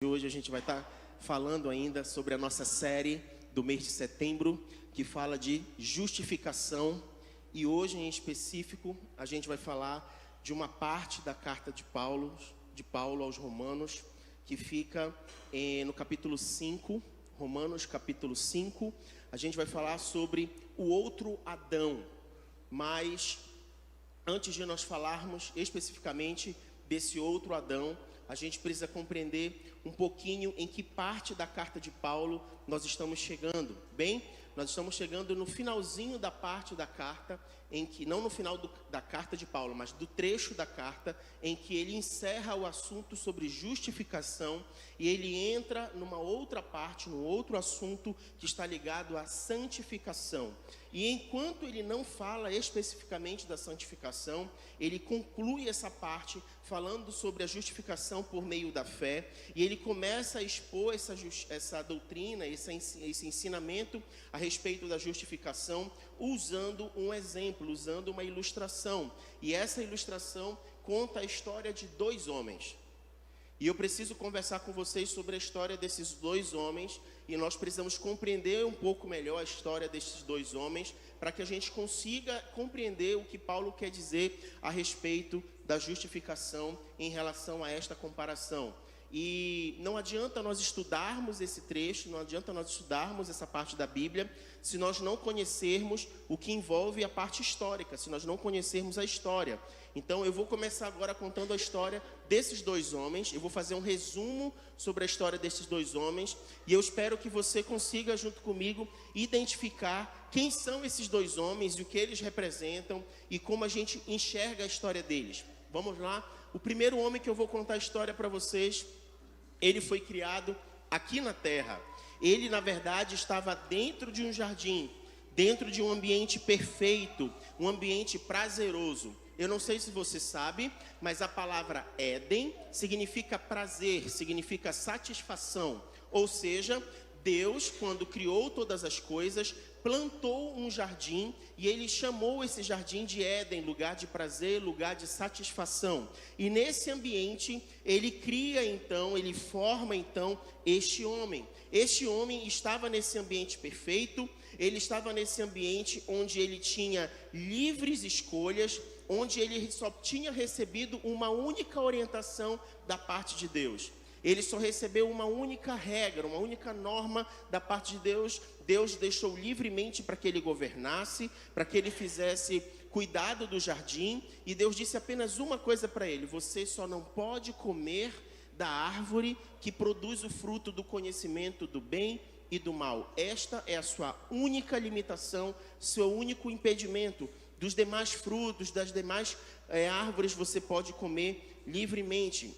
Hoje a gente vai estar falando ainda sobre a nossa série do mês de setembro, que fala de justificação. E hoje, em específico, a gente vai falar de uma parte da carta de Paulo aos Romanos, que fica no capítulo 5, Romanos capítulo 5. A gente vai falar sobre o outro Adão, mas antes de nós falarmos especificamente desse outro Adão, a gente precisa compreender um pouquinho em que parte da carta de Paulo nós estamos chegando. Bem, nós estamos chegando no finalzinho da parte da carta, em que, não no final da carta de Paulo, mas do trecho da carta, em que ele encerra o assunto sobre justificação e ele entra numa outra parte, num outro assunto que está ligado à santificação. E enquanto ele não fala especificamente da santificação, ele conclui essa parte falando sobre a justificação por meio da fé, e ele começa a expor essa doutrina, esse ensinamento a respeito da justificação, usando um exemplo, usando uma ilustração. E essa ilustração conta a história de dois homens. E eu preciso conversar com vocês sobre a história desses dois homens, e nós precisamos compreender um pouco melhor a história desses dois homens, para que a gente consiga compreender o que Paulo quer dizer a respeito da justificação em relação a esta comparação. E não adianta nós estudarmos esse trecho, não adianta nós estudarmos essa parte da Bíblia, se nós não conhecermos o que envolve a parte histórica, se nós não conhecermos a história. Então eu vou começar agora contando a história desses dois homens, eu vou fazer um resumo sobre a história desses dois homens, e eu espero que você consiga, junto comigo, identificar quem são esses dois homens e o que eles representam e como a gente enxerga a história deles. Vamos lá? O primeiro homem que eu vou contar a história para vocês, ele foi criado aqui na terra. Ele, na verdade, estava dentro de um jardim, dentro de um ambiente perfeito, um ambiente prazeroso. Eu não sei se você sabe, mas a palavra Éden significa prazer, significa satisfação. Ou seja, Deus, quando criou todas as coisas, plantou um jardim e ele chamou esse jardim de Éden, lugar de prazer, lugar de satisfação. E nesse ambiente, ele cria então, ele forma então este homem. Este homem estava nesse ambiente perfeito, ele estava nesse ambiente onde ele tinha livres escolhas, onde ele só tinha recebido uma única orientação da parte de Deus. Ele só recebeu uma única regra, uma única norma da parte de Deus. Deus deixou livremente para que ele governasse, para que ele fizesse cuidado do jardim. E Deus disse apenas uma coisa para ele: você só não pode comer da árvore que produz o fruto do conhecimento do bem e do mal. Esta é a sua única limitação, seu único impedimento. Dos demais frutos, das demais árvores você pode comer livremente.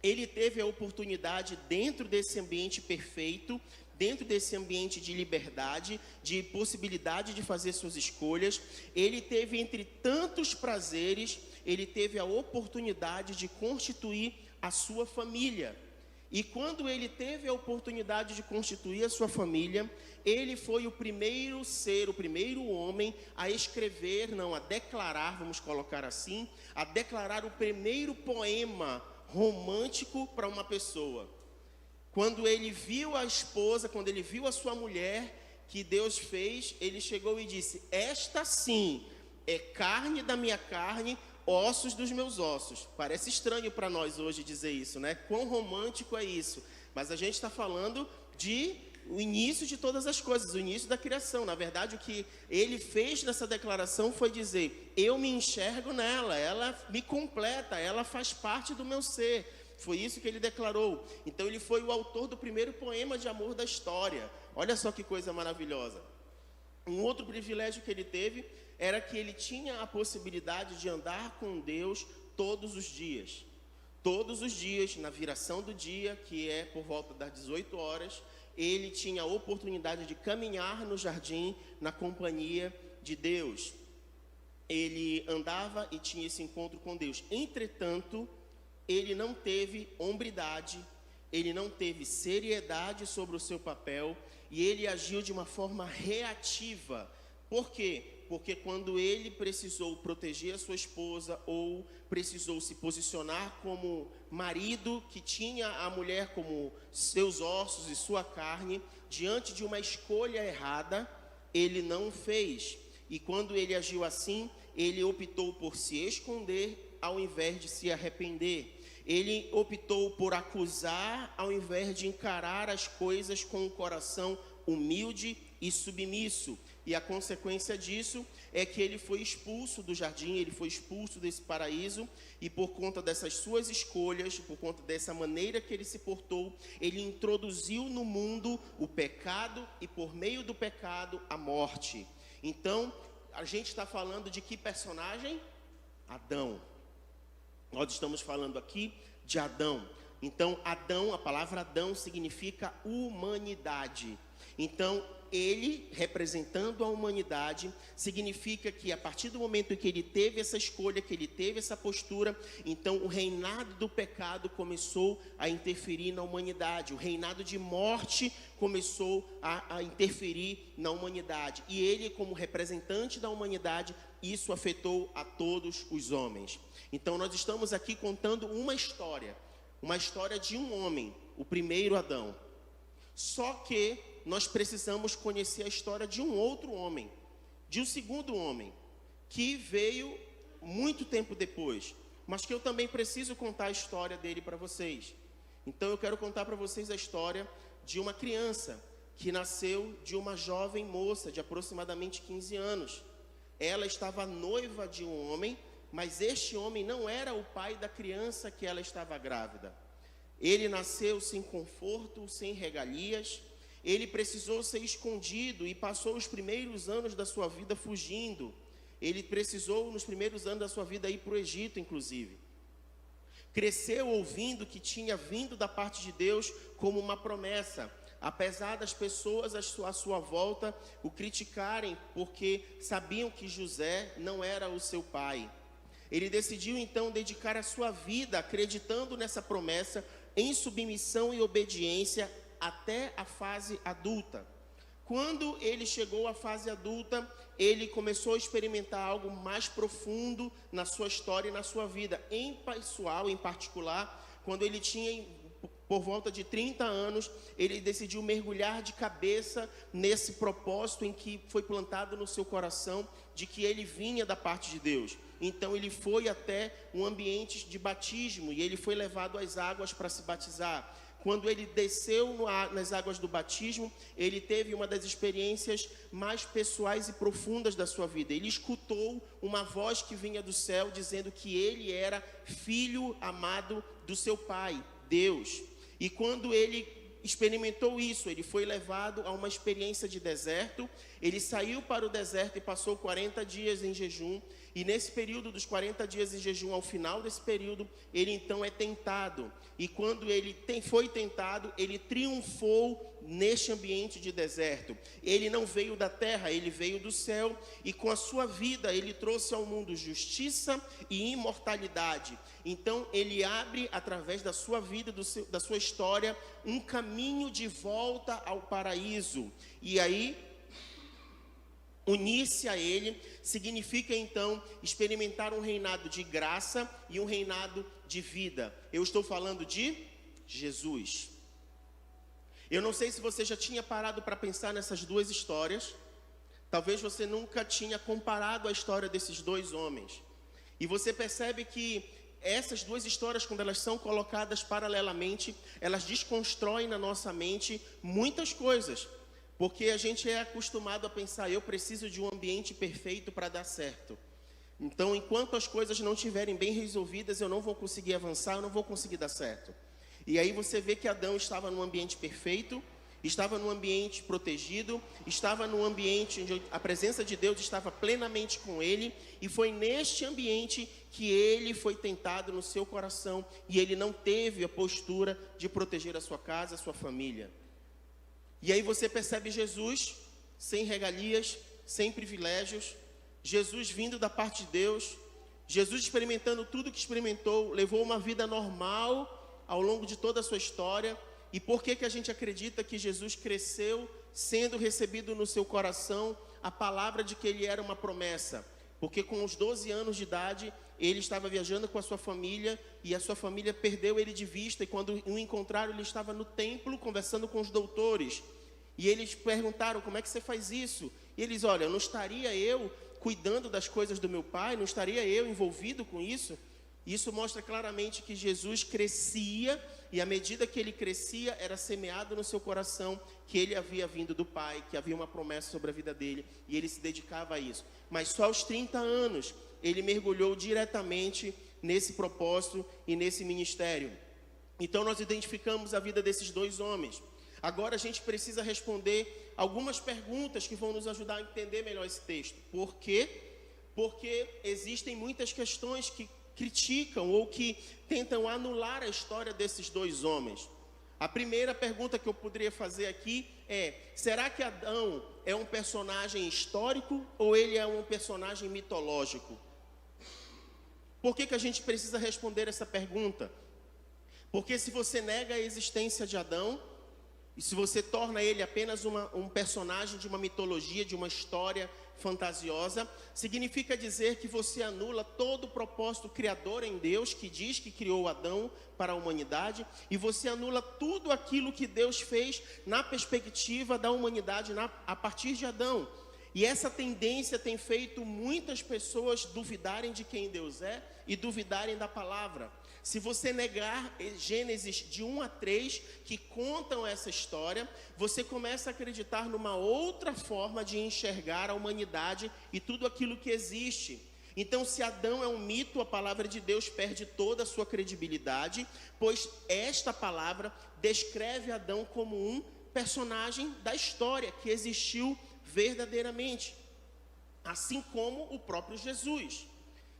Ele teve a oportunidade, dentro desse ambiente perfeito, dentro desse ambiente de liberdade, de possibilidade de fazer suas escolhas, ele teve, entre tantos prazeres, ele teve a oportunidade de constituir a sua família. E quando ele teve a oportunidade de constituir a sua família, ele foi o primeiro ser, o primeiro homem a escrever, não, a declarar, vamos colocar assim, a declarar o primeiro poema romântico para uma pessoa. Quando ele viu a esposa, quando ele viu a sua mulher que Deus fez, ele chegou e disse: esta sim é carne da minha carne, ossos dos meus ossos. Parece estranho para nós hoje dizer isso, né? Quão romântico é isso? Mas a gente está falando de o início de todas as coisas, o início da criação. Na verdade, o que ele fez nessa declaração foi dizer: eu me enxergo nela, ela me completa, ela faz parte do meu ser. Foi isso que ele declarou. Então ele foi o autor do primeiro poema de amor da história. Olha só que coisa maravilhosa. Um outro privilégio que ele teve era que ele tinha a possibilidade de andar com Deus todos os dias. Todos os dias, na viração do dia, que é por volta das 18 horas, ele tinha a oportunidade de caminhar no jardim na companhia de Deus. Ele andava e tinha esse encontro com Deus. Entretanto, ele não teve hombridade, ele não teve seriedade sobre o seu papel, e ele agiu de uma forma reativa Por quê? Porque quando ele precisou proteger a sua esposa ou precisou se posicionar como marido que tinha a mulher como seus ossos e sua carne, diante de uma escolha errada, ele não fez. E quando ele agiu assim, ele optou por se esconder ao invés de se arrepender. Ele optou por acusar ao invés de encarar as coisas com um coração humilde e submisso. E a consequência disso é que ele foi expulso do jardim, ele foi expulso desse paraíso, e por conta dessas suas escolhas, por conta dessa maneira que ele se portou, ele introduziu no mundo o pecado e por meio do pecado a morte. Então, a gente está falando de que personagem? Adão. Nós estamos falando aqui de Adão. Então, Adão, a palavra Adão significa humanidade. Então, ele, representando a humanidade, significa que a partir do momento em que ele teve essa escolha, que ele teve essa postura, então o reinado do pecado começou a interferir na humanidade. O reinado de morte começou a interferir na humanidade. E ele, como representante da humanidade, isso afetou a todos os homens. Então, nós estamos aqui contando uma história de um homem, o primeiro Adão. Só que nós precisamos conhecer a história de um outro homem, de um segundo homem, que veio muito tempo depois, mas que eu também preciso contar a história dele para vocês. Então eu quero contar para vocês a história de uma criança que nasceu de uma jovem moça de aproximadamente 15 anos. Ela estava noiva de um homem, mas este homem não era o pai da criança que ela estava grávida. Ele nasceu sem conforto, sem regalias. Ele precisou ser escondido e passou os primeiros anos da sua vida fugindo. Ele precisou, nos primeiros anos da sua vida, ir para o Egito, inclusive. Cresceu ouvindo que tinha vindo da parte de Deus como uma promessa. Apesar das pessoas à sua volta o criticarem, porque sabiam que José não era o seu pai. Ele decidiu, então, dedicar a sua vida acreditando nessa promessa, em submissão e obediência, até a fase adulta. Quando ele chegou à fase adulta, ele começou a experimentar algo mais profundo na sua história e na sua vida. Em pessoal, em particular, quando ele tinha por volta de 30 anos, ele decidiu mergulhar de cabeça nesse propósito em que foi plantado no seu coração, de que ele vinha da parte de Deus. Então ele foi até um ambiente de batismo e ele foi levado às águas para se batizar. Quando ele desceu nas águas do batismo, ele teve uma das experiências mais pessoais e profundas da sua vida. Ele escutou uma voz que vinha do céu dizendo que ele era filho amado do seu pai, Deus. E quando ele experimentou isso, ele foi levado a uma experiência de deserto. Ele saiu para o deserto e passou 40 dias em jejum. E nesse período dos 40 dias em jejum, ao final desse período, ele então é tentado. E quando ele foi tentado, ele triunfou neste ambiente de deserto. Ele não veio da terra, ele veio do céu. E com a sua vida, ele trouxe ao mundo justiça e imortalidade. Então, ele abre, através da sua vida, da sua história, um caminho de volta ao paraíso. E aí, unir-se a ele significa então experimentar um reinado de graça e um reinado de vida. Eu estou falando de Jesus. Eu não sei se você já tinha parado para pensar nessas duas histórias. Talvez você nunca tinha comparado a história desses dois homens. E você percebe que essas duas histórias, quando elas são colocadas paralelamente, elas desconstroem na nossa mente muitas coisas. Porque a gente é acostumado a pensar, eu preciso de um ambiente perfeito para dar certo. Então, enquanto as coisas não estiverem bem resolvidas, eu não vou conseguir avançar, eu não vou conseguir dar certo. E aí você vê que Adão estava num ambiente perfeito, estava num ambiente protegido, estava num ambiente onde a presença de Deus estava plenamente com ele, e foi neste ambiente que ele foi tentado no seu coração, e ele não teve a postura de proteger a sua casa, a sua família. E aí você percebe Jesus sem regalias, sem privilégios, Jesus vindo da parte de Deus, Jesus experimentando tudo que experimentou, levou uma vida normal ao longo de toda a sua história. E por que a gente acredita que Jesus cresceu sendo recebido no seu coração a palavra de que ele era uma promessa. Porque com os 12 anos de idade, ele estava viajando com a sua família e a sua família perdeu ele de vista. E quando o encontraram, ele estava no templo conversando com os doutores. E eles perguntaram, como é que você faz isso? E eles, olha, não estaria eu cuidando das coisas do meu pai? Não estaria eu envolvido com isso? Isso mostra claramente que Jesus crescia, e à medida que ele crescia, era semeado no seu coração que ele havia vindo do Pai, que havia uma promessa sobre a vida dele, e ele se dedicava a isso. Mas só aos 30 anos, ele mergulhou diretamente nesse propósito e nesse ministério. Então nós identificamos a vida desses dois homens. Agora a gente precisa responder algumas perguntas que vão nos ajudar a entender melhor esse texto. Por quê? Porque existem muitas questões que criticam ou que tentam anular a história desses dois homens. A primeira pergunta que eu poderia fazer aqui é: será que Adão é um personagem histórico ou ele é um personagem mitológico? Por que a gente precisa responder essa pergunta? Porque se você nega a existência de Adão, e se você torna ele apenas um personagem de uma mitologia, de uma história fantasiosa, significa dizer que você anula todo o propósito criador em Deus, que diz que criou Adão para a humanidade, e você anula tudo aquilo que Deus fez na perspectiva da humanidade a partir de Adão. E essa tendência tem feito muitas pessoas duvidarem de quem Deus é e duvidarem da palavra. Se você negar Gênesis de 1 a 3, que contam essa história, você começa a acreditar numa outra forma de enxergar a humanidade e tudo aquilo que existe. Então, se Adão é um mito, a palavra de Deus perde toda a sua credibilidade, pois esta palavra descreve Adão como um personagem da história, que existiu verdadeiramente, assim como o próprio Jesus.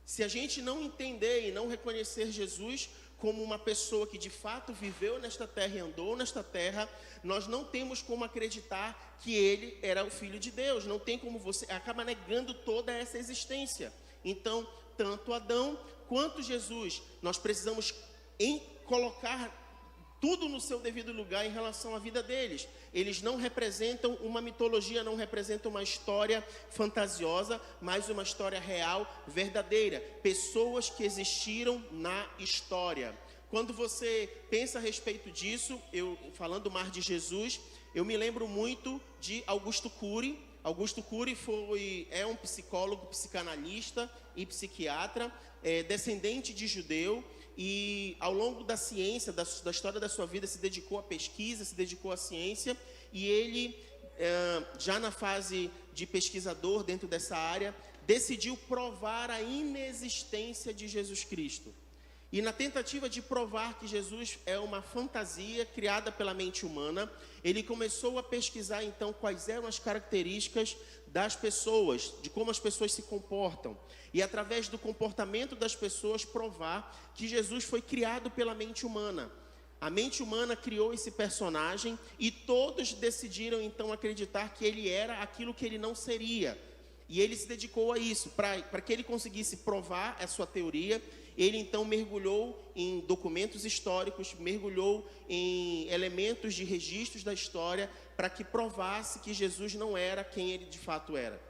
Se a gente não entender e não reconhecer Jesus como uma pessoa que de fato viveu nesta terra e andou nesta terra, nós não temos como acreditar que ele era o Filho de Deus. Não tem como, você acaba negando toda essa existência. Então, tanto Adão quanto Jesus, nós precisamos colocar tudo no seu devido lugar em relação à vida deles. Eles não representam uma mitologia, não representam uma história fantasiosa, mas uma história real, verdadeira. Pessoas que existiram na história. Quando você pensa a respeito disso, falando mais de Jesus, eu me lembro muito de Augusto Cury. Augusto Cury é um psicólogo, psicanalista e psiquiatra, descendente de judeu, e ao longo da ciência, da história da sua vida, se dedicou à pesquisa, se dedicou à ciência, e ele, já na fase de pesquisador dentro dessa área, decidiu provar a inexistência de Jesus Cristo. E na tentativa de provar que Jesus é uma fantasia criada pela mente humana, ele começou a pesquisar então quais eram as características das pessoas, de como as pessoas se comportam. E através do comportamento das pessoas provar que Jesus foi criado pela mente humana. A mente humana criou esse personagem e todos decidiram então acreditar que ele era aquilo que ele não seria. E ele se dedicou a isso, para que ele conseguisse provar a sua teoria. Ele então mergulhou em documentos históricos, mergulhou em elementos de registros da história, para que provasse que Jesus não era quem ele de fato era.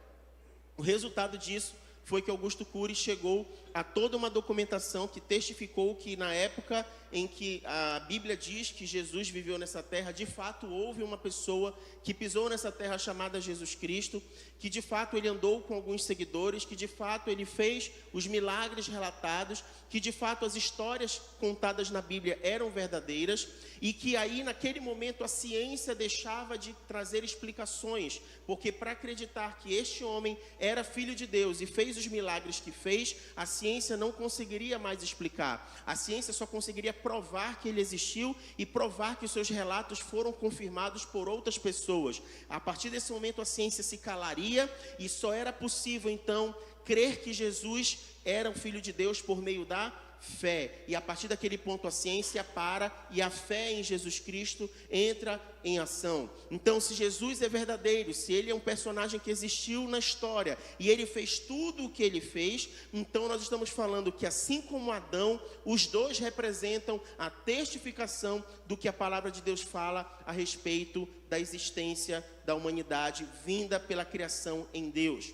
O resultado disso foi que Augusto Cury chegou a toda uma documentação que testificou que na época em que a Bíblia diz que Jesus viveu nessa terra, de fato houve uma pessoa que pisou nessa terra chamada Jesus Cristo, que de fato ele andou com alguns seguidores, que de fato ele fez os milagres relatados, que de fato as histórias contadas na Bíblia eram verdadeiras, e que aí naquele momento a ciência deixava de trazer explicações, porque para acreditar que este homem era filho de Deus e fez os milagres que fez, a ciência não conseguiria mais explicar. A ciência só conseguiria provar que ele existiu e provar que os seus relatos foram confirmados por outras pessoas. A partir desse momento a ciência se calaria e só era possível então crer que Jesus era o Filho de Deus por meio da fé. E a partir daquele ponto a ciência para e a fé em Jesus Cristo entra em ação. Então, se Jesus é verdadeiro, se ele é um personagem que existiu na história e ele fez tudo o que ele fez, então nós estamos falando que assim como Adão, os dois representam a testificação do que a palavra de Deus fala a respeito da existência da humanidade vinda pela criação em Deus.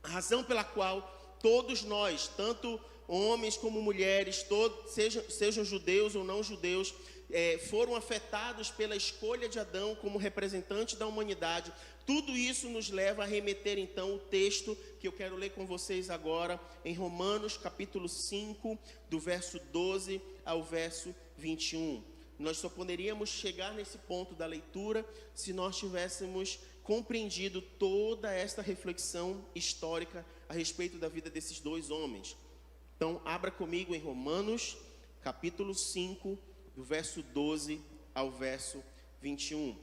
A razão pela qual todos nós, tanto homens como mulheres, sejam judeus ou não judeus, foram afetados pela escolha de Adão como representante da humanidade. Tudo isso nos leva a remeter então o texto que eu quero ler com vocês agora, em Romanos capítulo 5, do verso 12 ao verso 21. Nós só poderíamos chegar nesse ponto da leitura se nós tivéssemos compreendido toda esta reflexão histórica a respeito da vida desses dois homens. Então, abra comigo em Romanos, capítulo 5, do verso 12 ao verso 21.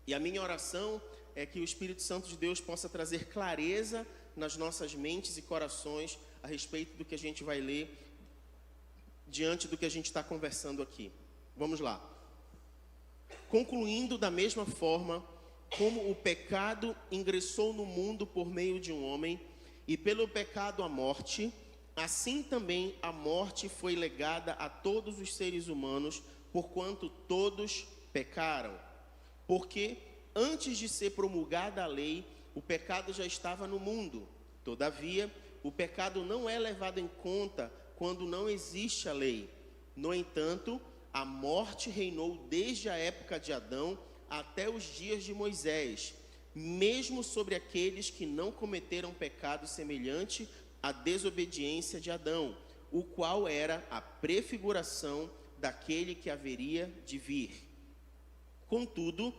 E a minha oração é que o Espírito Santo de Deus possa trazer clareza nas nossas mentes e corações a respeito do que a gente vai ler, diante do que a gente está conversando aqui. Vamos lá. Concluindo da mesma forma, como o pecado ingressou no mundo por meio de um homem, e pelo pecado a morte, assim também a morte foi legada a todos os seres humanos, porquanto todos pecaram. Porque antes de ser promulgada a lei, o pecado já estava no mundo. Todavia, o pecado não é levado em conta quando não existe a lei. No entanto, a morte reinou desde a época de Adão até os dias de Moisés, mesmo sobre aqueles que não cometeram pecado semelhante à desobediência de Adão, o qual era a prefiguração daquele que haveria de vir. Contudo,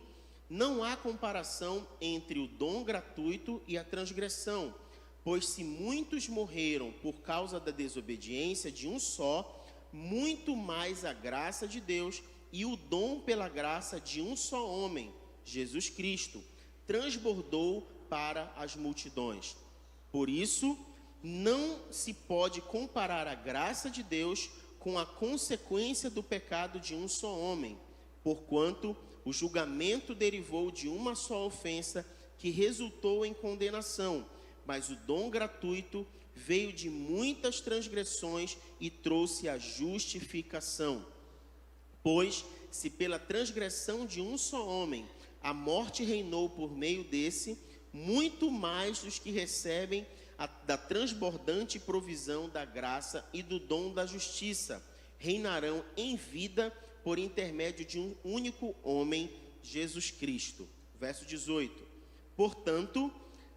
não há comparação entre o dom gratuito e a transgressão, pois se muitos morreram por causa da desobediência de um só, muito mais a graça de Deus e o dom pela graça de um só homem, Jesus Cristo, transbordou para as multidões. Por isso, não se pode comparar a graça de Deus com a consequência do pecado de um só homem, porquanto o julgamento derivou de uma só ofensa que resultou em condenação, mas o dom gratuito veio de muitas transgressões e trouxe a justificação. Pois, se pela transgressão de um só homem a morte reinou por meio desse, muito mais os que recebem da transbordante provisão da graça e do dom da justiça reinarão em vida por intermédio de um único homem, Jesus Cristo. Verso 18. Portanto,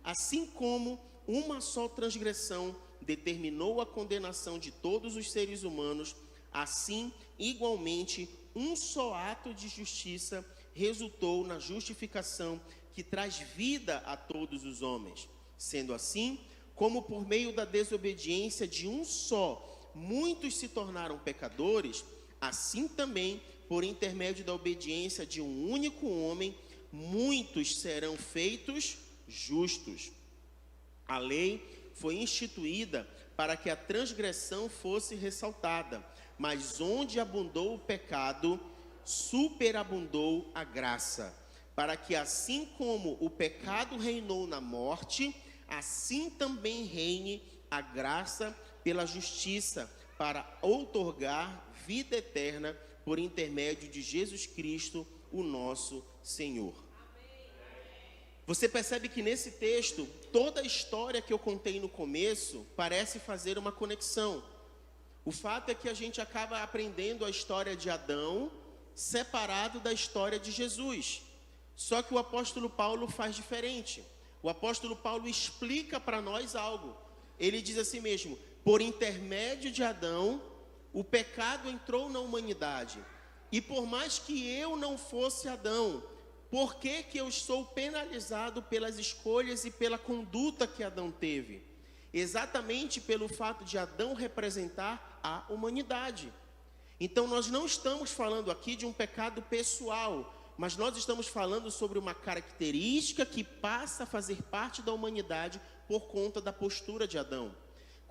assim como uma só transgressão determinou a condenação de todos os seres humanos, assim, igualmente, um só ato de justiça resultou na justificação que traz vida a todos os homens. Sendo assim, como por meio da desobediência de um só, muitos se tornaram pecadores, assim também, por intermédio da obediência de um único homem, muitos serão feitos justos. A lei foi instituída para que a transgressão fosse ressaltada, mas onde abundou o pecado, superabundou a graça, para que assim como o pecado reinou na morte, assim também reine a graça pela justiça, para outorgar vida eterna por intermédio de Jesus Cristo, o nosso Senhor. Você percebe que nesse texto, toda a história que eu contei no começo parece fazer uma conexão. O fato é que a gente acaba aprendendo a história de Adão separado da história de Jesus. Só que o apóstolo Paulo faz diferente. O apóstolo Paulo explica para nós algo. Ele diz assim mesmo: por intermédio de Adão, o pecado entrou na humanidade. E por mais que eu não fosse Adão, por que eu sou penalizado pelas escolhas e pela conduta que Adão teve? Exatamente pelo fato de Adão representar a humanidade. Então nós não estamos falando aqui de um pecado pessoal, mas nós estamos falando sobre uma característica que passa a fazer parte da humanidade por conta da postura de Adão.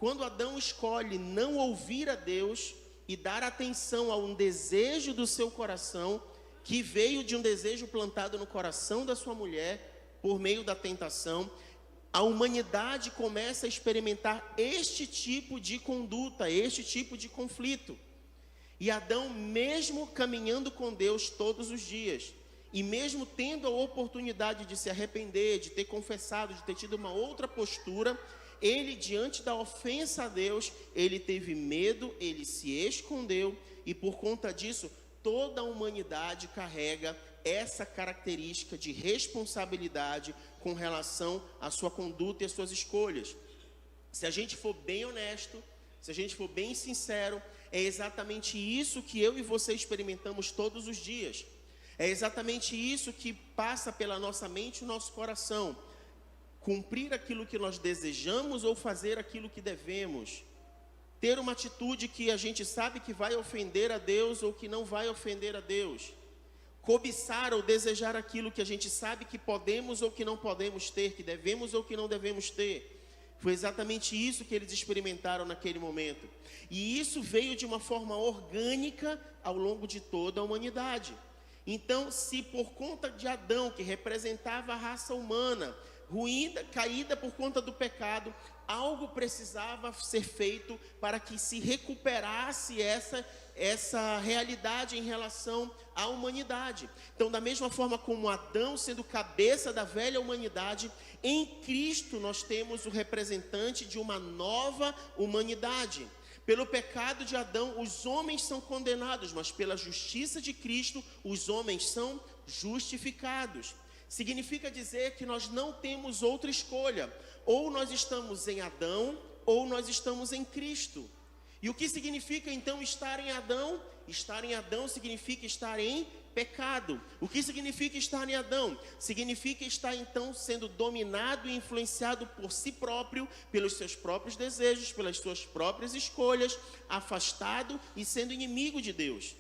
quando Adão escolhe não ouvir a Deus e dar atenção a um desejo do seu coração, que veio de um desejo plantado no coração da sua mulher, por meio da tentação, a humanidade começa a experimentar este tipo de conduta, este tipo de conflito. E Adão, mesmo caminhando com Deus todos os dias, e mesmo tendo a oportunidade de se arrepender, de ter confessado, de ter tido uma outra postura, ele, diante da ofensa a Deus, ele teve medo, ele se escondeu, e por conta disso, toda a humanidade carrega essa característica de responsabilidade com relação à sua conduta e às suas escolhas. Se a gente for bem honesto, se a gente for bem sincero, é exatamente isso que eu e você experimentamos todos os dias. É exatamente isso que passa pela nossa mente e o nosso coração. Cumprir aquilo que nós desejamos ou fazer aquilo que devemos. Ter uma atitude que a gente sabe que vai ofender a Deus ou que não vai ofender a Deus. Cobiçar ou desejar aquilo que a gente sabe que podemos ou que não podemos ter, que devemos ou que não devemos ter. Foi exatamente isso que eles experimentaram naquele momento. E isso veio de uma forma orgânica ao longo de toda a humanidade. Então, se por conta de Adão, que representava a raça humana, ruída, caída por conta do pecado, algo precisava ser feito para que se recuperasse essa realidade em relação à humanidade. Então, da mesma forma como Adão sendo cabeça da velha humanidade, em Cristo nós temos o representante de uma nova humanidade. Pelo pecado de Adão, os homens são condenados, mas pela justiça de Cristo, os homens são justificados. Significa dizer que nós não temos outra escolha. Ou nós estamos em Adão, ou nós estamos em Cristo. E o que significa então estar em Adão? Estar em Adão significa estar em pecado. O que significa estar em Adão? Significa estar então sendo dominado e influenciado por si próprio, pelos seus próprios desejos, pelas suas próprias escolhas, afastado e sendo inimigo de Deus.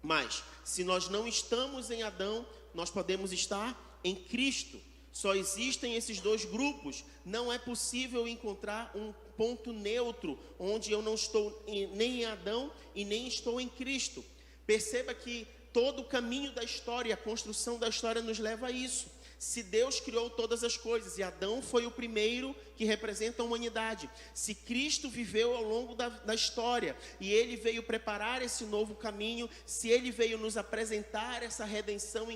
Mas, se nós não estamos em Adão, nós podemos estar em Cristo. Só existem esses dois grupos. Não é possível encontrar um ponto neutro, onde eu não estou nem em Adão e nem estou em Cristo. Perceba que todo o caminho da história, a construção da história nos leva a isso. Se Deus criou todas as coisas e Adão foi o primeiro que representa a humanidade, se Cristo viveu ao longo da história e Ele veio preparar esse novo caminho, se Ele veio nos apresentar essa redenção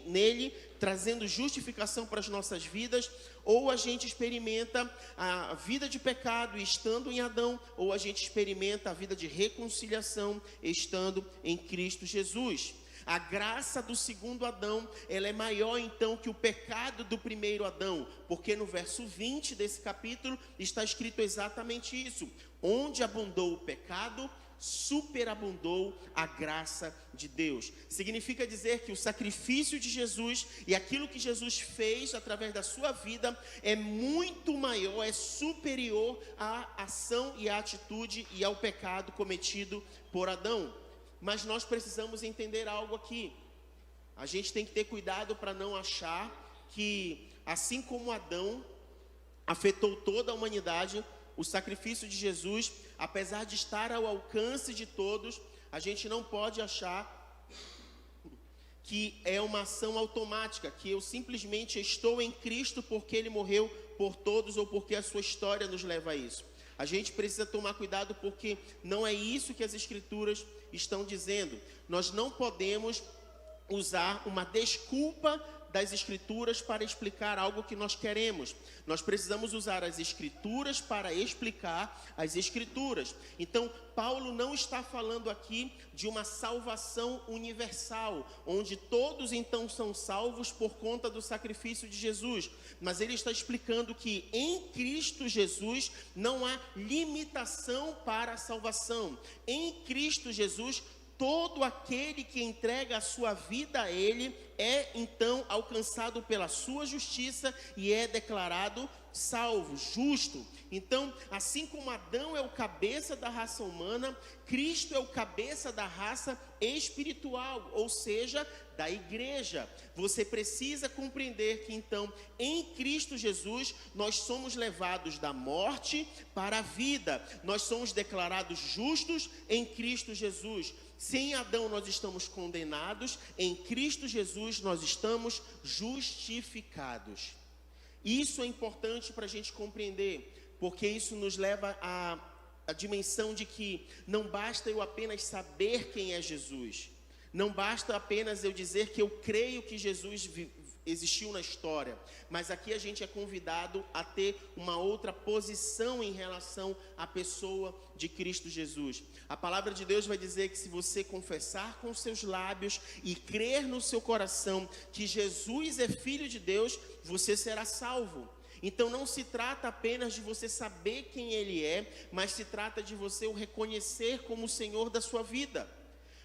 nele, trazendo justificação para as nossas vidas, ou a gente experimenta a vida de pecado estando em Adão, ou a gente experimenta a vida de reconciliação estando em Cristo Jesus. A graça do segundo Adão, ela é maior então que o pecado do primeiro Adão, porque no verso 20 desse capítulo está escrito exatamente isso: onde abundou o pecado, superabundou a graça de Deus. Significa dizer que o sacrifício de Jesus e aquilo que Jesus fez através da sua vida é muito maior, é superior à ação e à atitude e ao pecado cometido por Adão. Mas nós precisamos entender algo aqui. A gente tem que ter cuidado para não achar que, assim como Adão afetou toda a humanidade, o sacrifício de Jesus, apesar de estar ao alcance de todos, a gente não pode achar que é uma ação automática, que eu simplesmente estou em Cristo porque Ele morreu por todos ou porque a sua história nos leva a isso. A gente precisa tomar cuidado porque não é isso que as Escrituras estão dizendo. Nós não podemos usar uma desculpa das Escrituras para explicar algo que nós queremos. Nós precisamos usar as Escrituras para explicar as Escrituras. Então, Paulo não está falando aqui de uma salvação universal, onde todos então são salvos por conta do sacrifício de Jesus. Mas ele está explicando que em Cristo Jesus não há limitação para a salvação. Em Cristo Jesus, todo aquele que entrega a sua vida a Ele é então alcançado pela sua justiça e é declarado salvo, justo. Então, assim como Adão é o cabeça da raça humana, Cristo é o cabeça da raça espiritual, ou seja, da igreja. Você precisa compreender que então, em Cristo Jesus, nós somos levados da morte para a vida. Nós somos declarados justos em Cristo Jesus. Se em Adão nós estamos condenados, em Cristo Jesus nós estamos justificados. Isso é importante para a gente compreender, porque isso nos leva à dimensão de que não basta eu apenas saber quem é Jesus, não basta apenas eu dizer que eu creio que Jesus existiu na história, mas aqui a gente é convidado a ter uma outra posição em relação à pessoa de Cristo Jesus. A palavra de Deus vai dizer que se você confessar com seus lábios e crer no seu coração que Jesus é Filho de Deus, você será salvo. Então não se trata apenas de você saber quem Ele é, mas se trata de você o reconhecer como o Senhor da sua vida.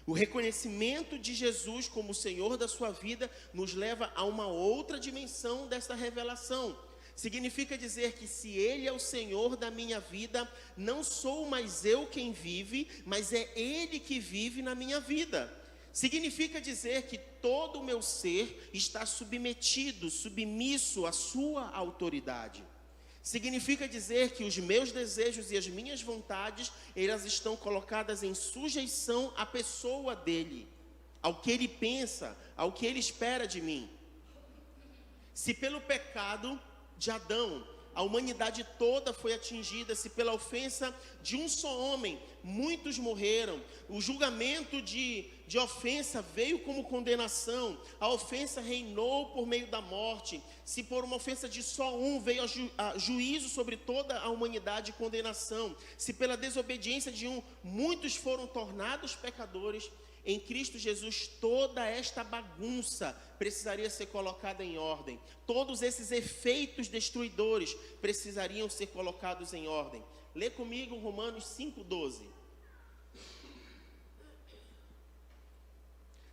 O reconhecimento de Jesus como o Senhor da sua vida nos leva a uma outra dimensão dessa revelação. Significa dizer que se Ele é o Senhor da minha vida, não sou mais eu quem vive, mas é Ele que vive na minha vida. Significa dizer que todo o meu ser está submetido, submisso à sua autoridade. Significa dizer que os meus desejos e as minhas vontades, elas estão colocadas em sujeição à pessoa dele, ao que ele pensa, ao que ele espera de mim. Se pelo pecado de Adão, a humanidade toda foi atingida, se pela ofensa de um só homem, muitos morreram, o julgamento de ofensa veio como condenação, a ofensa reinou por meio da morte, se por uma ofensa de só um veio a juízo sobre toda a humanidade e condenação, se pela desobediência de um, muitos foram tornados pecadores, em Cristo Jesus toda esta bagunça precisaria ser colocada em ordem. Todos esses efeitos destruidores precisariam ser colocados em ordem. Lê comigo Romanos 5,12.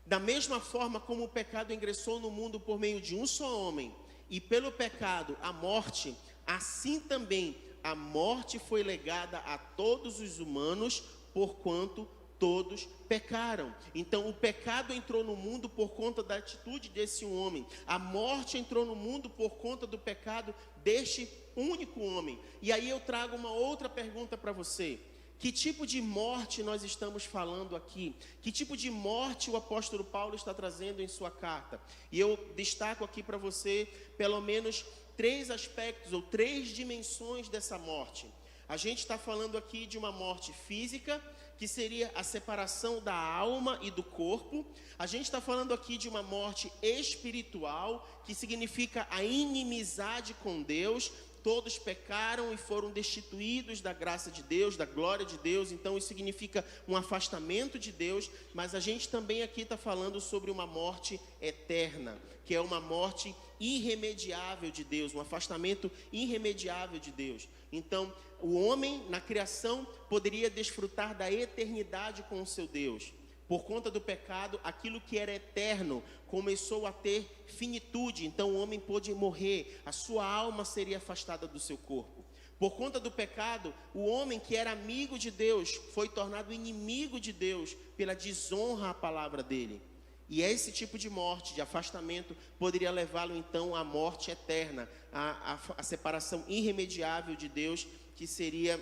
Da mesma forma como o pecado ingressou no mundo por meio de um só homem, e pelo pecado a morte, assim também a morte foi legada a todos os humanos, porquanto todos pecaram. Então o pecado entrou no mundo por conta da atitude desse homem. A morte entrou no mundo por conta do pecado deste único homem. E aí eu trago uma outra pergunta para você. Que tipo de morte nós estamos falando aqui? Que tipo de morte o apóstolo Paulo está trazendo em sua carta? E eu destaco aqui para você pelo menos 3 aspectos ou 3 dimensões dessa morte. A gente está falando aqui de uma morte física, que seria a separação da alma e do corpo. A gente está falando aqui de uma morte espiritual, que significa a inimizade com Deus. Todos pecaram e foram destituídos da graça de Deus, da glória de Deus. Então isso significa um afastamento de Deus. Mas a gente também aqui está falando sobre uma morte eterna, que é uma morte irremediável de Deus, um afastamento irremediável de Deus. Então, o homem na criação poderia desfrutar da eternidade com o seu Deus. Por conta do pecado, aquilo que era eterno começou a ter finitude. Então o homem pôde morrer, a sua alma seria afastada do seu corpo. Por conta do pecado, o homem que era amigo de Deus foi tornado inimigo de Deus pela desonra à palavra dele. E esse tipo de morte, de afastamento, poderia levá-lo então à morte eterna, à separação irremediável de Deus, que seria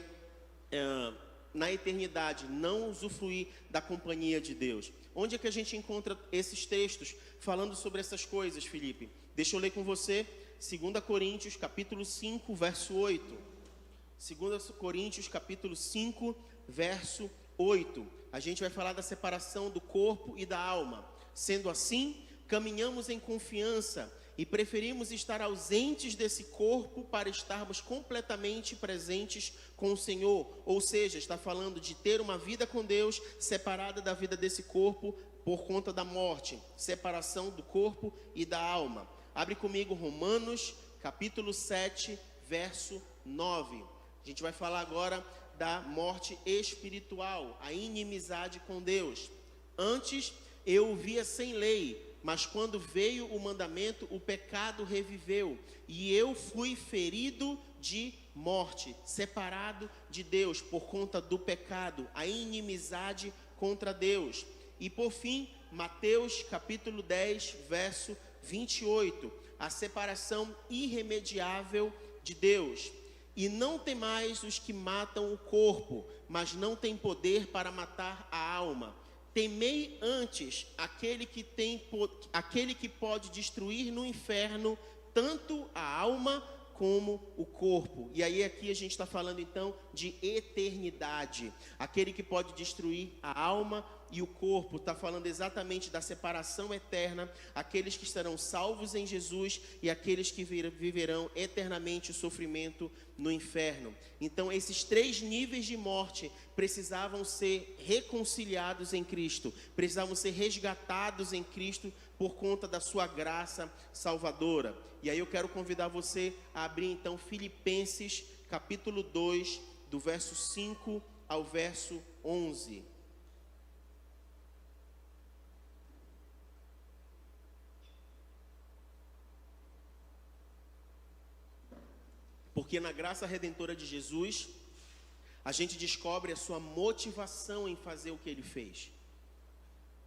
na eternidade, não usufruir da companhia de Deus. Onde é que a gente encontra esses textos falando sobre essas coisas, Felipe? Deixa eu ler com você, 2 Coríntios, capítulo 5, verso 8. 2 Coríntios, capítulo 5, verso 8. A gente vai falar da separação do corpo e da alma. Sendo assim, caminhamos em confiança e preferimos estar ausentes desse corpo para estarmos completamente presentes com o Senhor. Ou seja, está falando de ter uma vida com Deus separada da vida desse corpo por conta da morte. Separação do corpo e da alma. Abre comigo Romanos, capítulo 7, verso 9. A gente vai falar agora da morte espiritual, a inimizade com Deus. Antes eu o via sem lei, mas quando veio o mandamento, o pecado reviveu, e eu fui ferido de morte, separado de Deus por conta do pecado, a inimizade contra Deus. E por fim, Mateus capítulo 10, verso 28, a separação irremediável de Deus. E não temais os que matam o corpo, mas não têm poder para matar a alma. Temei antes aquele que pode destruir no inferno tanto a alma como o corpo. E aí aqui a gente está falando então de eternidade. Aquele que pode destruir a alma e o corpo, está falando exatamente da separação eterna, aqueles que estarão salvos em Jesus e aqueles que viverão eternamente o sofrimento no inferno. Então esses 3 níveis de morte precisavam ser reconciliados em Cristo, precisavam ser resgatados em Cristo por conta da sua graça salvadora. E aí eu quero convidar você a abrir então Filipenses capítulo 2, do verso 5 ao verso 11. Porque na graça redentora de Jesus, a gente descobre a sua motivação em fazer o que ele fez.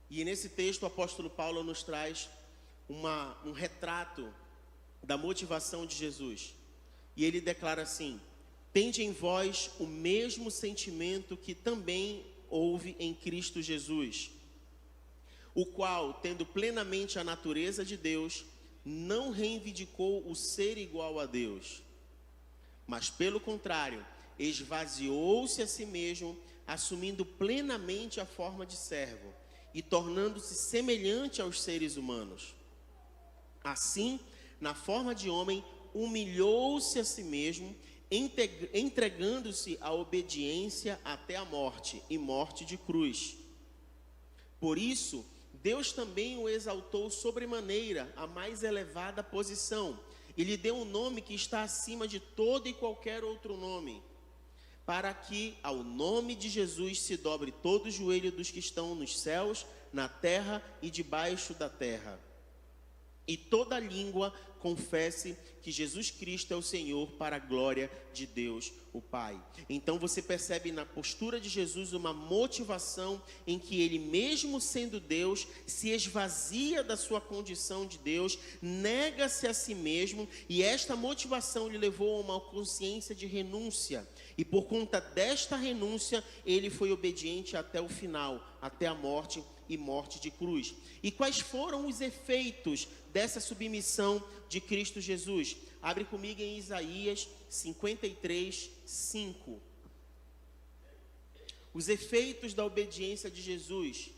E nesse texto o apóstolo Paulo nos traz um retrato da motivação de Jesus. E ele declara assim: tende em vós o mesmo sentimento que também houve em Cristo Jesus, o qual, tendo plenamente a natureza de Deus, não reivindicou o ser igual a Deus, mas pelo contrário, esvaziou-se a si mesmo, assumindo plenamente a forma de servo e tornando-se semelhante aos seres humanos. Assim, na forma de homem, humilhou-se a si mesmo, entregando-se à obediência até a morte, e morte de cruz. Por isso, Deus também o exaltou sobremaneira à mais elevada posição, e lhe deu um nome que está acima de todo e qualquer outro nome, para que ao nome de Jesus se dobre todo o joelho dos que estão nos céus, na terra e debaixo da terra, e toda língua confesse que Jesus Cristo é o Senhor, para a glória de Deus, o Pai. Então você percebe na postura de Jesus uma motivação em que ele, mesmo sendo Deus, se esvazia da sua condição de Deus, nega-se a si mesmo, e esta motivação lhe levou a uma consciência de renúncia. E por conta desta renúncia, ele foi obediente até o final, até a morte e morte de cruz. E quais foram os efeitos dessa submissão de Cristo Jesus? Abre comigo em Isaías 53, 5. Os efeitos da obediência de Jesus.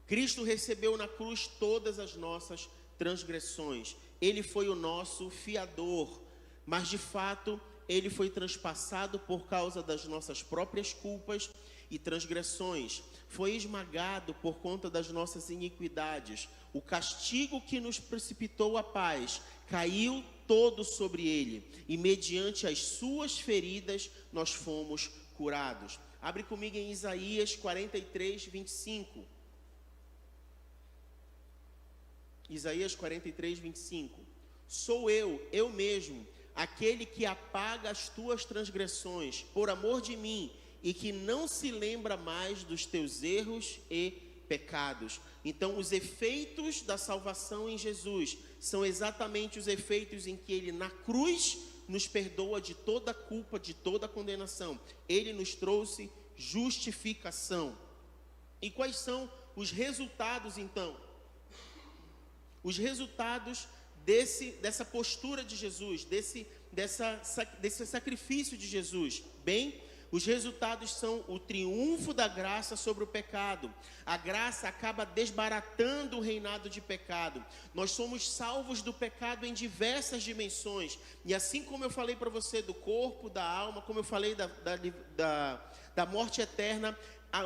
Cristo recebeu na cruz todas as nossas transgressões. Ele foi o nosso fiador, mas de fato ele foi transpassado por causa das nossas próprias culpas e transgressões. Foi esmagado por conta das nossas iniquidades. O castigo que nos precipitou a paz caiu todo sobre ele, e mediante as suas feridas nós fomos curados. Abre comigo em Isaías 43, 25. Isaías 43, 25. Sou eu mesmo, aquele que apaga as tuas transgressões por amor de mim, e que não se lembra mais dos teus erros e pecados. Então, os efeitos da salvação em Jesus são exatamente os efeitos em que ele na cruz nos perdoa de toda culpa, de toda condenação. Ele nos trouxe justificação. E quais são os resultados então? Os resultados dessa postura de Jesus, desse sacrifício de Jesus. Bem, os resultados são o triunfo da graça sobre o pecado. A graça acaba desbaratando o reinado de pecado. Nós somos salvos do pecado em diversas dimensões. E assim como eu falei para você do corpo, da alma, como eu falei da morte eterna,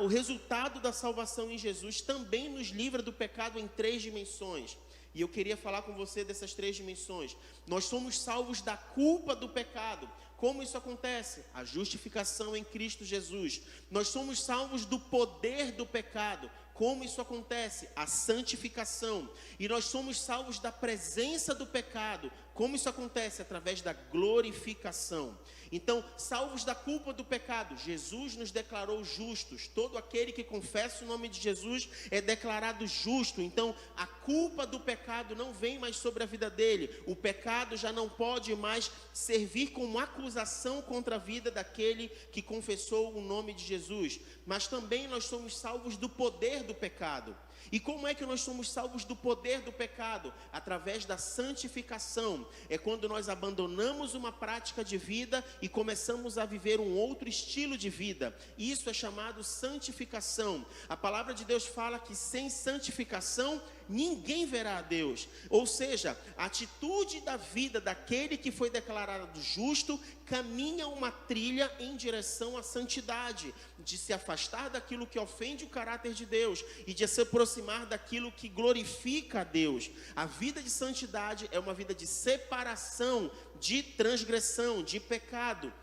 o resultado da salvação em Jesus também nos livra do pecado em 3 dimensões. E eu queria falar com você dessas 3 dimensões. Nós somos salvos da culpa do pecado. Como isso acontece? A justificação em Cristo Jesus. Nós somos salvos do poder do pecado. Como isso acontece? A santificação. E nós somos salvos da presença do pecado. Como isso acontece? Através da glorificação. Então, salvos da culpa do pecado, Jesus nos declarou justos. Todo aquele que confessa o nome de Jesus é declarado justo. Então, a culpa do pecado não vem mais sobre a vida dele. O pecado já não pode mais servir como acusação contra a vida daquele que confessou o nome de Jesus. Mas também nós somos salvos do poder do pecado. E como é que nós somos salvos do poder do pecado? Através da santificação. É quando nós abandonamos uma prática de vida e começamos a viver um outro estilo de vida. Isso é chamado santificação. A palavra de Deus fala que sem santificação ninguém verá a Deus. Ou seja, a atitude da vida daquele que foi declarado justo caminha uma trilha em direção à santidade, de se afastar daquilo que ofende o caráter de Deus e de se aproximar daquilo que glorifica a Deus. A vida de santidade é uma vida de separação, de transgressão, de pecado.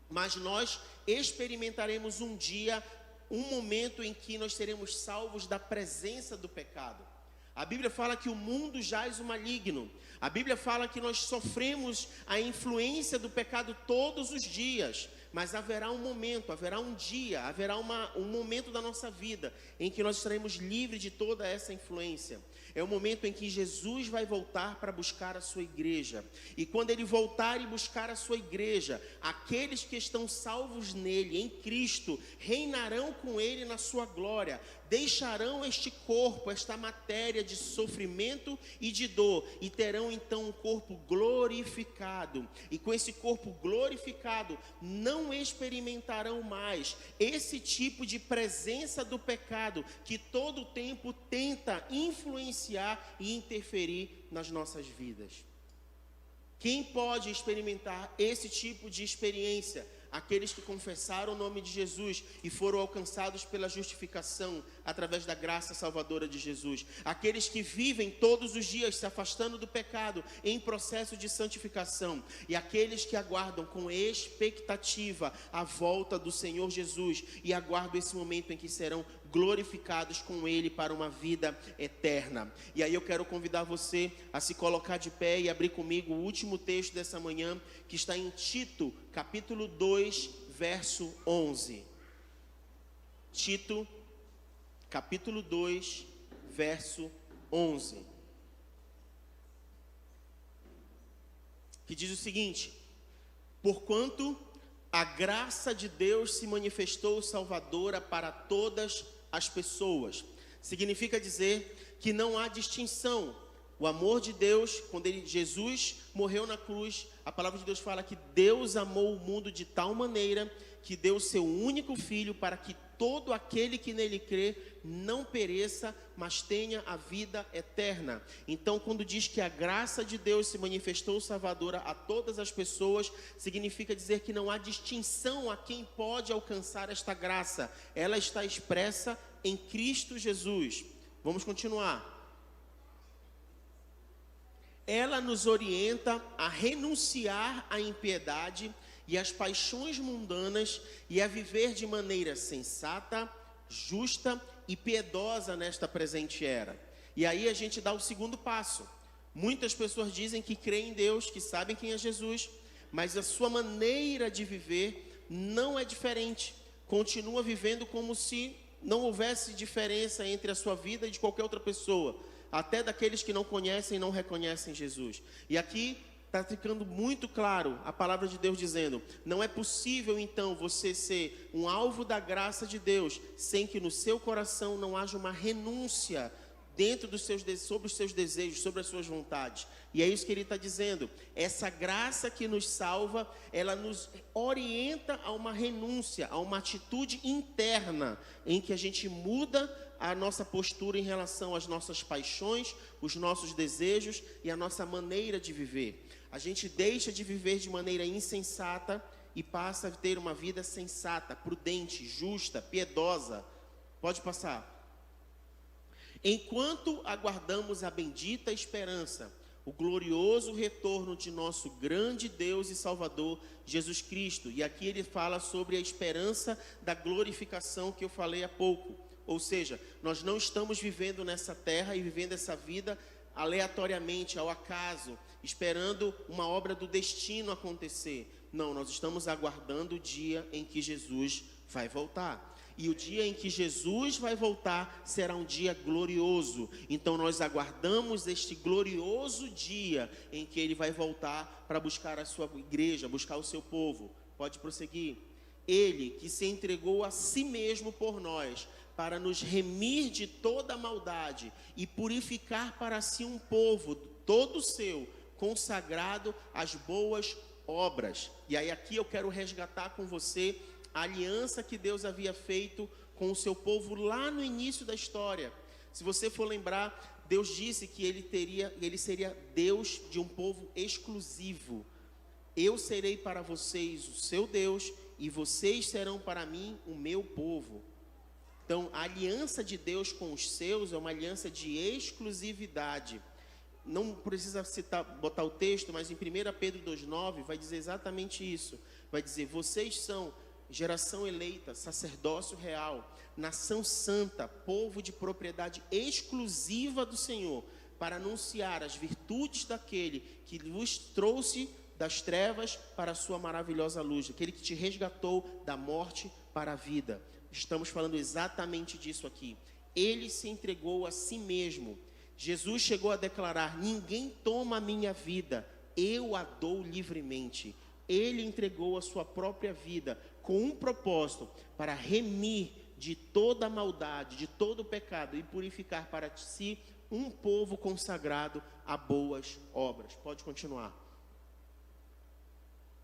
Mas nós experimentaremos um dia, um momento em que nós seremos salvos da presença do pecado. A Bíblia fala que o mundo jaz o maligno. A Bíblia fala que nós sofremos a influência do pecado todos os dias. Mas haverá um momento, haverá um dia, haverá um momento da nossa vida em que nós estaremos livres de toda essa influência. É o momento em que Jesus vai voltar para buscar a sua igreja. E quando ele voltar e buscar a sua igreja, aqueles que estão salvos nele, em Cristo, reinarão com ele na sua glória. Deixarão este corpo, esta matéria de sofrimento e de dor, e terão então um corpo glorificado. E com esse corpo glorificado, não experimentarão mais esse tipo de presença do pecado que todo o tempo tenta influenciar e interferir nas nossas vidas. Quem pode experimentar esse tipo de experiência? Aqueles que confessaram o nome de Jesus e foram alcançados pela justificação através da graça salvadora de Jesus. Aqueles que vivem todos os dias se afastando do pecado em processo de santificação. E aqueles que aguardam com expectativa a volta do Senhor Jesus e aguardam esse momento em que serão glorificados com Ele para uma vida eterna. E aí eu quero convidar você a se colocar de pé e abrir comigo o último texto dessa manhã, que está em Tito, capítulo 2, verso 11. Tito, capítulo 2, verso 11. Que diz o seguinte: porquanto a graça de Deus se manifestou salvadora para todas as pessoas. Significa dizer que não há distinção. O amor de Deus, quando Jesus morreu na cruz, a palavra de Deus fala que Deus amou o mundo de tal maneira que deu o seu único filho para que todo aquele que nele crê não pereça, mas tenha a vida eterna. Então, quando diz que a graça de Deus se manifestou salvadora a todas as pessoas, significa dizer que não há distinção a quem pode alcançar esta graça. Ela está expressa em Cristo Jesus. Vamos continuar. Ela nos orienta a renunciar à impiedade e às paixões mundanas e a viver de maneira sensata, justa e piedosa nesta presente era. E aí a gente dá o segundo passo. Muitas pessoas dizem que creem em Deus, que sabem quem é Jesus, mas a sua maneira de viver não é diferente. Continua vivendo como se não houvesse diferença entre a sua vida e de qualquer outra pessoa, até daqueles que não conhecem e não reconhecem Jesus. E aqui está ficando muito claro a palavra de Deus dizendo: não é possível então você ser um alvo da graça de Deus sem que no seu coração não haja uma renúncia dentro dos sobre os seus desejos, sobre as suas vontades. E é isso que ele está dizendo. Essa graça que nos salva, ela nos orienta a uma renúncia, a uma atitude interna em que a gente muda a nossa postura em relação às nossas paixões, os nossos desejos e a nossa maneira de viver. A gente deixa de viver de maneira insensata e passa a ter uma vida sensata, prudente, justa, piedosa. Pode passar. Enquanto aguardamos a bendita esperança, o glorioso retorno de nosso grande Deus e Salvador, Jesus Cristo. E aqui ele fala sobre a esperança da glorificação que eu falei há pouco. Ou seja, nós não estamos vivendo nessa terra e vivendo essa vida aleatoriamente, ao acaso, esperando uma obra do destino acontecer. Não, nós estamos aguardando o dia em que Jesus vai voltar. E o dia em que Jesus vai voltar será um dia glorioso. Então nós aguardamos este glorioso dia em que Ele vai voltar para buscar a sua igreja, buscar o seu povo. Pode prosseguir. Ele que se entregou a si mesmo por nós, para nos remir de toda a maldade e purificar para si um povo todo seu, consagrado às boas obras. E aí aqui eu quero resgatar com você a aliança que Deus havia feito com o seu povo lá no início da história. Se você for lembrar, Deus disse que ele seria Deus de um povo exclusivo. Eu serei para vocês o seu Deus e vocês serão para mim o meu povo. Então, a aliança de Deus com os seus é uma aliança de exclusividade. Não precisa botar o texto, mas em 1 Pedro 2,9 vai dizer exatamente isso. Vai dizer, vocês são geração eleita, sacerdócio real, nação santa, povo de propriedade exclusiva do Senhor, para anunciar as virtudes daquele que vos trouxe das trevas para a sua maravilhosa luz, aquele que te resgatou da morte para a vida. Estamos falando exatamente disso aqui. Ele se entregou a si mesmo. Jesus chegou a declarar, ninguém toma a minha vida, eu a dou livremente. Ele entregou a sua própria vida com um propósito, para remir de toda a maldade, de todo o pecado e purificar para si um povo consagrado a boas obras. Pode continuar.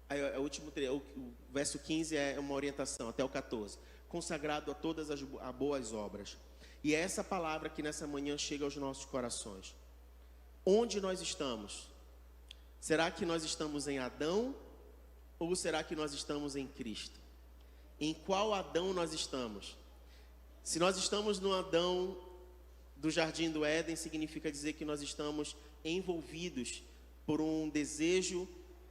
Aí, o verso 15 é uma orientação, até o 14. Consagrado a todas as boas obras. E é essa palavra que nessa manhã chega aos nossos corações. Onde nós estamos? Será que nós estamos em Adão? Ou será que nós estamos em Cristo? Em qual Adão nós estamos? Se nós estamos no Adão do Jardim do Éden, significa dizer que nós estamos envolvidos por um desejo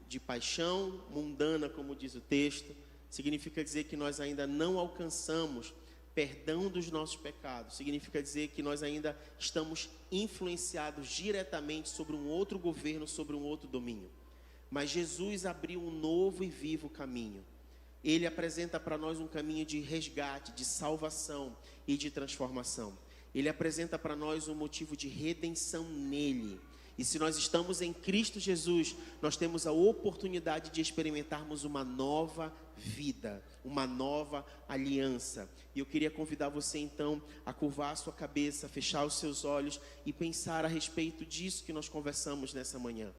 de paixão mundana, como diz o texto. Significa dizer que nós ainda não alcançamos perdão dos nossos pecados. Significa dizer que nós ainda estamos influenciados diretamente sobre um outro governo, sobre um outro domínio. Mas Jesus abriu um novo e vivo caminho. Ele apresenta para nós um caminho de resgate, de salvação e de transformação. Ele apresenta para nós um motivo de redenção nele. E se nós estamos em Cristo Jesus, nós temos a oportunidade de experimentarmos uma nova vida, uma nova aliança. E eu queria convidar você então a curvar a sua cabeça, fechar os seus olhos e pensar a respeito disso que nós conversamos nessa manhã.